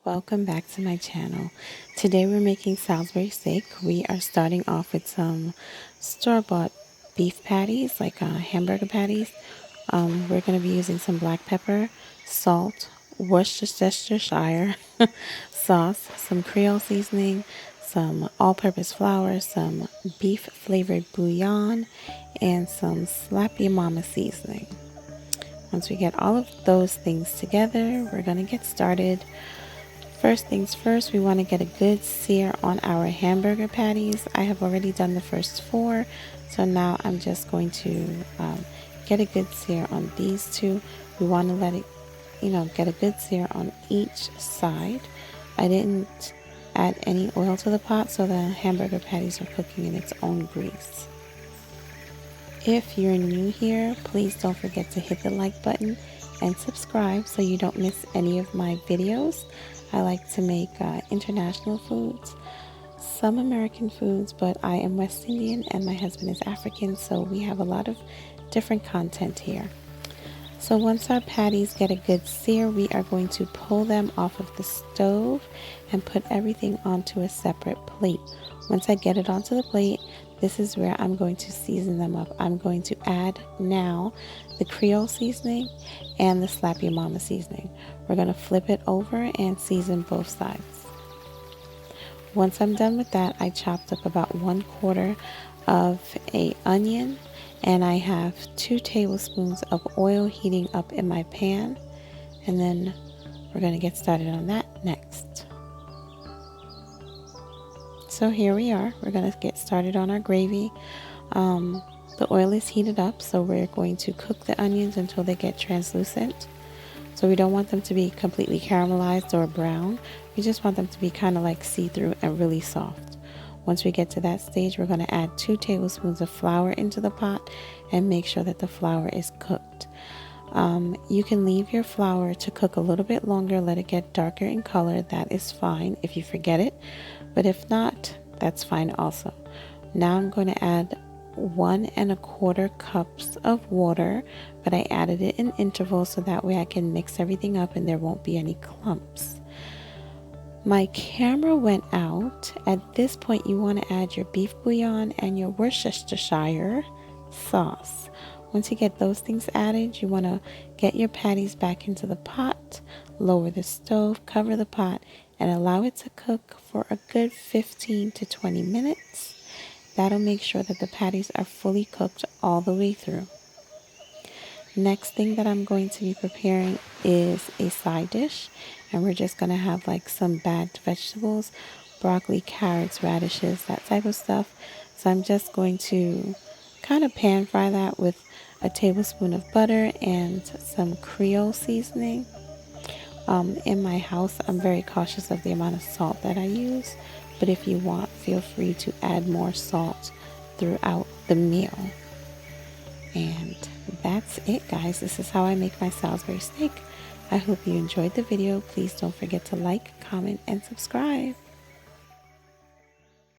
Welcome back to my channel. Today we're making Salisbury steak. We are starting off with some store-bought beef patties, like hamburger patties. We're going to be using some black pepper, salt, Worcestershire sauce, some Creole seasoning, some all-purpose flour, some beef-flavored bouillon, and some Slap Your Mama seasoning. Once we get all of those things together, we're going to get started. First things first, we want to get a good sear on our hamburger patties. I have already done the first 4, so now I'm just going to get a good sear on these 2. We want to let it, get a good sear on each side. I didn't add any oil to the pot, so the hamburger patties are cooking in its own grease. If you're new here, please don't forget to hit the like button and subscribe so you don't miss any of my videos. I like to make international foods, some American foods, but I am West Indian and my husband is African, so we have a lot of different content here. So once our patties get a good sear, we are going to pull them off of the stove and put everything onto a separate plate. Once I get it onto the plate, this is where I'm going to season them up. I'm going to add now the Creole seasoning and the Slap Your Mama seasoning. We're going to flip it over and season both sides. Once I'm done with that, I chopped up about 1/4 of an onion, and I have 2 tablespoons of oil heating up in my pan, and then we're going to get started on that next. So here we are. We're going to get started on our gravy. The oil is heated up, so we're going to cook the onions until they get translucent. So we don't want them to be completely caramelized or brown. We just want them to be kind of like see-through and really soft. Once we get to that stage, we're going to add 2 tablespoons of flour into the pot and make sure that the flour is cooked. You can leave your flour to cook a little bit longer, let it get darker in color. That is fine if you forget it, but if not, that's fine also. Now I'm going to add 1 1/4 cups of water, but I added it in intervals so that way I can mix everything up and there won't be any clumps. My camera went out. At this point, you want to add your beef bouillon and your Worcestershire sauce. Once you get those things added, you want to get your patties back into the pot, lower the stove, cover the pot, and allow it to cook for a good 15 to 20 minutes. That'll make sure that the patties are fully cooked all the way through. Next thing that I'm going to be preparing is a side dish, and we're just going to have like some bagged vegetables, broccoli, carrots, radishes, that type of stuff. So I'm just going to kind of pan fry that with a tablespoon of butter and some Creole seasoning. In my house, I'm very cautious of the amount of salt that I use, but if you want, feel free to add more salt throughout the meal. And that's it, guys. This is how I make my Salisbury steak. I hope you enjoyed the video. Please don't forget to like, comment, and subscribe.